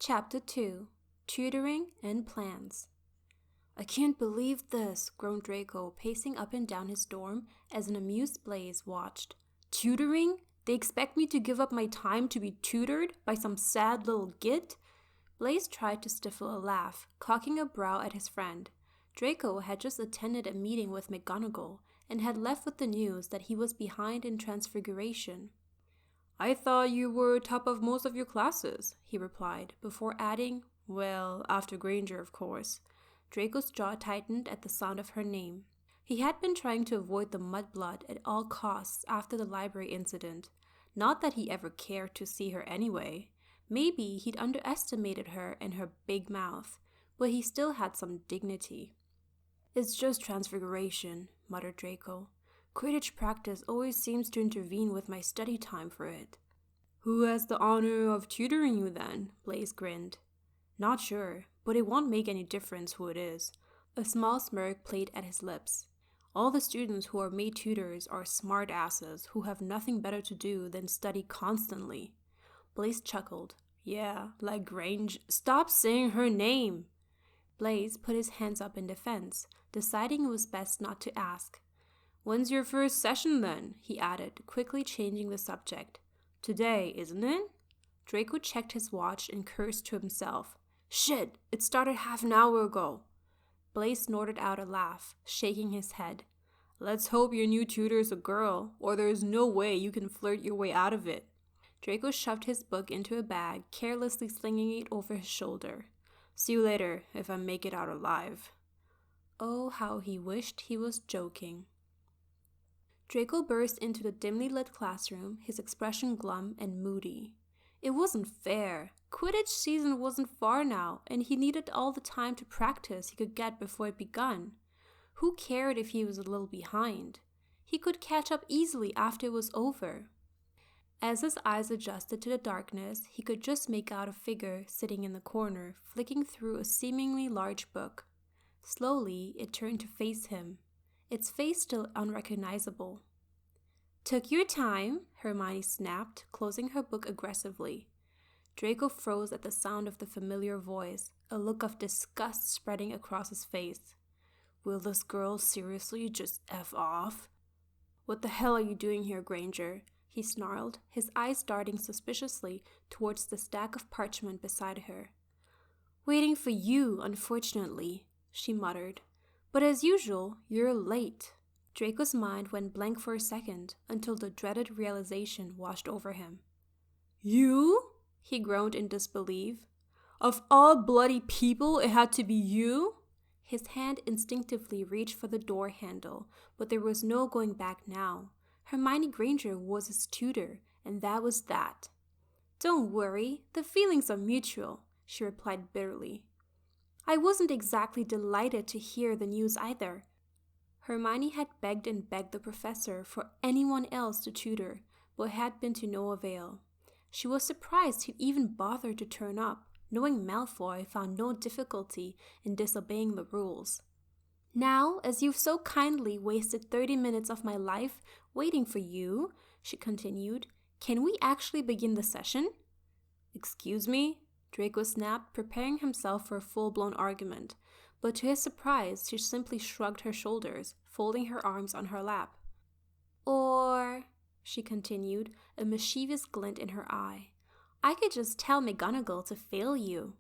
Chapter 2. Tutoring and Plans. "I can't believe this," groaned Draco, pacing up and down his dorm as an amused Blaise watched. "Tutoring? They expect me to give up my time to be tutored by some sad little git?" Blaise tried to stifle a laugh, cocking a brow at his friend. Draco had just attended a meeting with McGonagall and had left with the news that he was behind in Transfiguration. "I thought you were top of most of your classes," he replied, before adding, "well, after Granger, of course." Draco's jaw tightened at the sound of her name. He had been trying to avoid the mudblood at all costs after the library incident. Not that he ever cared to see her anyway. Maybe he'd underestimated her and her big mouth, but he still had some dignity. "It's just Transfiguration," muttered Draco. "Quidditch practice always seems to intervene with my study time for it." "Who has the honor of tutoring you then?" Blaise grinned. "Not sure, but it won't make any difference who it is." A small smirk played at his lips. "All the students who are made tutors are smart asses who have nothing better to do than study constantly." Blaise chuckled. "Yeah, like Granger." "Stop saying her name!" Blaise put his hands up in defense, deciding it was best not to ask. "When's your first session then?" he added, quickly changing the subject. "Today, isn't it?" Draco checked his watch and cursed to himself. "Shit, it started half an hour ago." Blaise snorted out a laugh, shaking his head. "Let's hope your new tutor's a girl, or there's no way you can flirt your way out of it." Draco shoved his book into a bag, carelessly slinging it over his shoulder. "See you later, if I make it out alive." Oh, how he wished he was joking. Draco burst into the dimly lit classroom, his expression glum and moody. It wasn't fair. Quidditch season wasn't far now, and he needed all the time to practice he could get before it begun. Who cared if he was a little behind? He could catch up easily after it was over. As his eyes adjusted to the darkness, he could just make out a figure sitting in the corner, flicking through a seemingly large book. Slowly, it turned to face him, its face still unrecognizable. "Took your time," Hermione snapped, closing her book aggressively. Draco froze at the sound of the familiar voice, a look of disgust spreading across his face. "Will this girl seriously just F off?" "What the hell are you doing here, Granger?" he snarled, his eyes darting suspiciously towards the stack of parchment beside her. "Waiting for you, unfortunately," she muttered. "But as usual, you're late." Draco's mind went blank for a second, until the dreaded realization washed over him. "You?" he groaned in disbelief. "Of all bloody people, it had to be you?" His hand instinctively reached for the door handle, but there was no going back now. Hermione Granger was his tutor, and that was that. "Don't worry, the feelings are mutual," she replied bitterly. "I wasn't exactly delighted to hear the news either." Hermione had begged and begged the professor for anyone else to tutor, but had been to no avail. She was surprised he'd even bothered to turn up, knowing Malfoy found no difficulty in disobeying the rules. "Now, as you've so kindly wasted 30 minutes of my life waiting for you," she continued, "can we actually begin the session?" "Excuse me?" Draco snapped, preparing himself for a full-blown argument, but to his surprise, she simply shrugged her shoulders, folding her arms on her lap. "Or," she continued, a mischievous glint in her eye, "I could just tell McGonagall to fail you."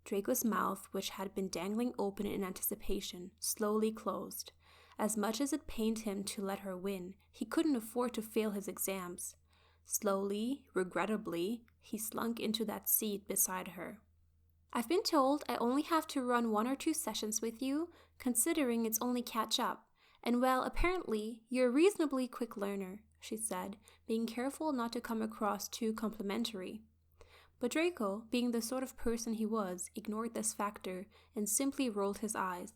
Draco's mouth, which had been dangling open in anticipation, slowly closed. As much as it pained him to let her win, he couldn't afford to fail his exams. Slowly, regrettably, he slunk into that seat beside her. "I've been told I only have to run 1 or 2 sessions with you, considering it's only catch-up. And well, apparently, you're a reasonably quick learner," she said, being careful not to come across too complimentary. But Draco, being the sort of person he was, ignored this factor and simply rolled his eyes.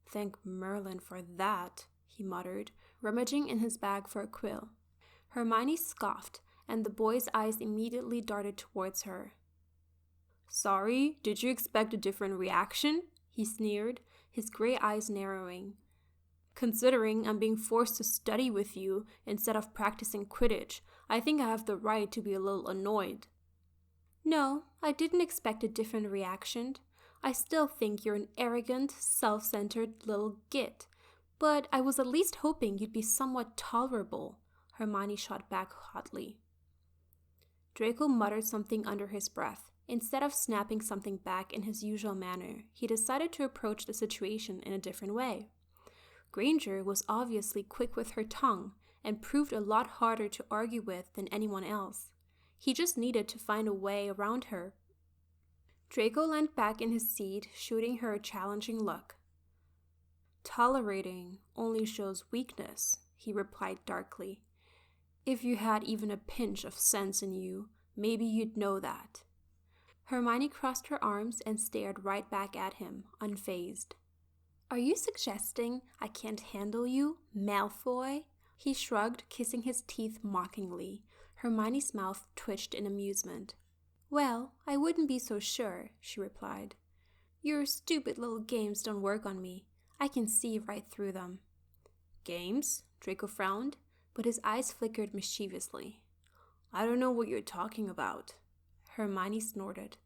"Thank Merlin for that," he muttered, rummaging in his bag for a quill. Hermione scoffed, and the boy's eyes immediately darted towards her. "Sorry, did you expect a different reaction?" he sneered, his gray eyes narrowing. "Considering I'm being forced to study with you instead of practicing Quidditch, I think I have the right to be a little annoyed." No, I didn't expect a different reaction. I still think you're an arrogant, self-centered little git, but I was at least hoping you'd be somewhat tolerable, Hermione shot back hotly. Draco muttered something under his breath. Instead of snapping something back in his usual manner, he decided to approach the situation in a different way. Granger was obviously quick with her tongue and proved a lot harder to argue with than anyone else. He just needed to find a way around her. Draco leaned back in his seat, shooting her a challenging look. Tolerating only shows weakness, he replied darkly. If you had even a pinch of sense in you, maybe you'd know that. Hermione crossed her arms and stared right back at him, unfazed. Are you suggesting I can't handle you, Malfoy? He shrugged, kissing his teeth mockingly. Hermione's mouth twitched in amusement. Well, I wouldn't be so sure, she replied. Your stupid little games don't work on me. I can see right through them. Games? Draco frowned, but his eyes flickered mischievously. I don't know what you're talking about. Hermione snorted.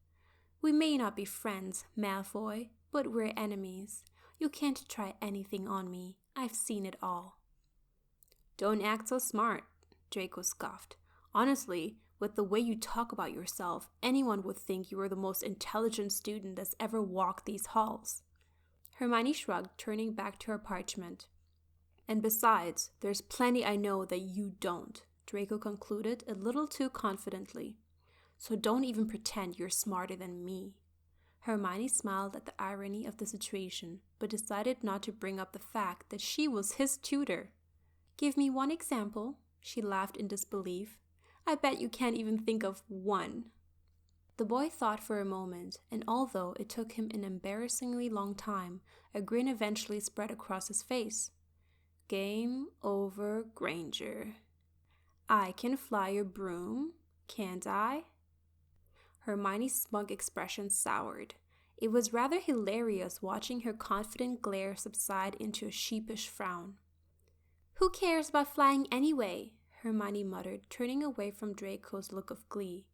We may not be friends, Malfoy, but we're enemies. You can't try anything on me. I've seen it all. Don't act so smart, Draco scoffed. Honestly, with the way you talk about yourself, anyone would think you were the most intelligent student that's ever walked these halls. Hermione shrugged, turning back to her parchment. And besides, there's plenty I know that you don't, Draco concluded a little too confidently. So don't even pretend you're smarter than me. Hermione smiled at the irony of the situation, but decided not to bring up the fact that she was his tutor. Give me one example, she laughed in disbelief. I bet you can't even think of one. The boy thought for a moment, and although it took him an embarrassingly long time, a grin eventually spread across his face. Game over, Granger. I can fly a broom, can't I? Hermione's smug expression soured. It was rather hilarious watching her confident glare subside into a sheepish frown. Who cares about flying anyway? Hermione muttered, turning away from Draco's look of glee.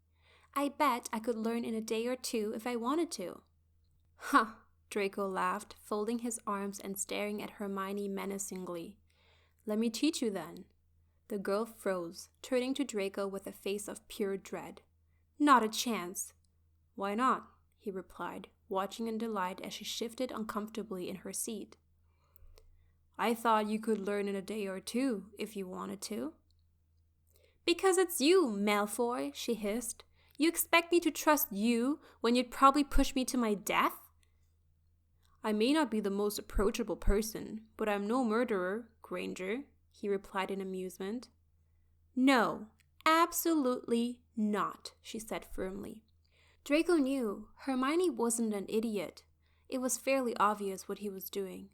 I bet I could learn in a day or two if I wanted to. Huh, Draco laughed, folding his arms and staring at Hermione menacingly. Let me teach you then. The girl froze, turning to Draco with a face of pure dread. Not a chance. Why not? He replied, watching in delight as she shifted uncomfortably in her seat. I thought you could learn in a day or two if you wanted to. Because it's you, Malfoy, she hissed. You expect me to trust you when you'd probably push me to my death? I may not be the most approachable person, but I'm no murderer, Granger, he replied in amusement. No, absolutely not, she said firmly. Draco knew Hermione wasn't an idiot. It was fairly obvious what he was doing.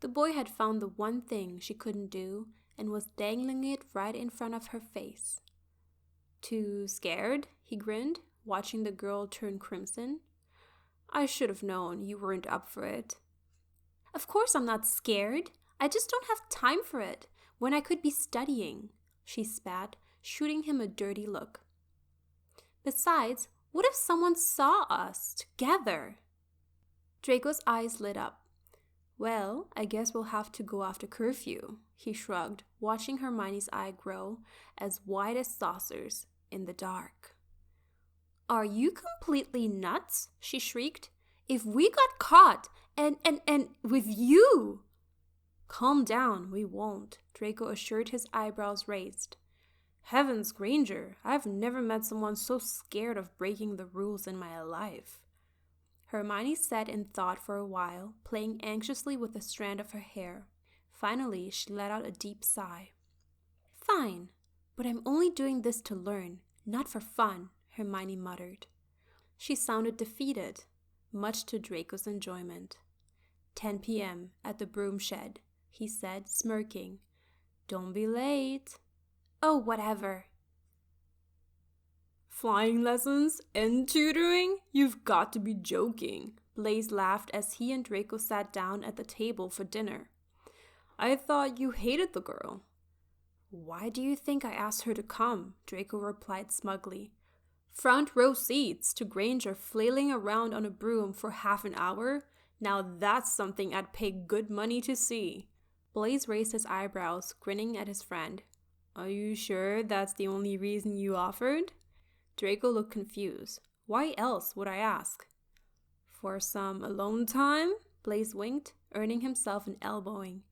The boy had found the one thing she couldn't do and was dangling it right in front of her face. Too scared? He grinned, watching the girl turn crimson. I should have known you weren't up for it. Of course I'm not scared. I just don't have time for it, when I could be studying, she spat, shooting him a dirty look. Besides, what if someone saw us together? Draco's eyes lit up. Well, I guess we'll have to go after curfew, he shrugged, watching Hermione's eye grow as wide as saucers in the dark. Are you completely nuts? She shrieked. If we got caught, and with you! Calm down, we won't, Draco assured, his eyebrows raised. Heavens, Granger, I've never met someone so scared of breaking the rules in my life. Hermione sat in thought for a while, playing anxiously with a strand of her hair. Finally, she let out a deep sigh. Fine, but I'm only doing this to learn, not for fun, Hermione muttered. She sounded defeated, much to Draco's enjoyment. 10 p.m. at the broom shed, he said, smirking. Don't be late. Oh, whatever. Flying lessons and tutoring? You've got to be joking. Blaise laughed as he and Draco sat down at the table for dinner. I thought you hated the girl. Why do you think I asked her to come? Draco replied smugly. Front row seats to Granger flailing around on a broom for half an hour? Now that's something I'd pay good money to see. Blaise raised his eyebrows, grinning at his friend. Are you sure that's the only reason you offered? Draco looked confused. Why else would I ask? For some alone time? Blaise winked, earning himself an elbowing.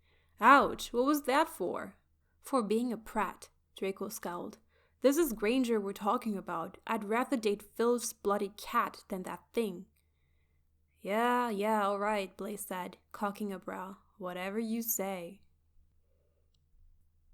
Ouch, what was that for? For being a prat, Draco scowled. This is Granger we're talking about. I'd rather date Phil's bloody cat than that thing. Yeah, all right, Blaise said, cocking a brow. Whatever you say.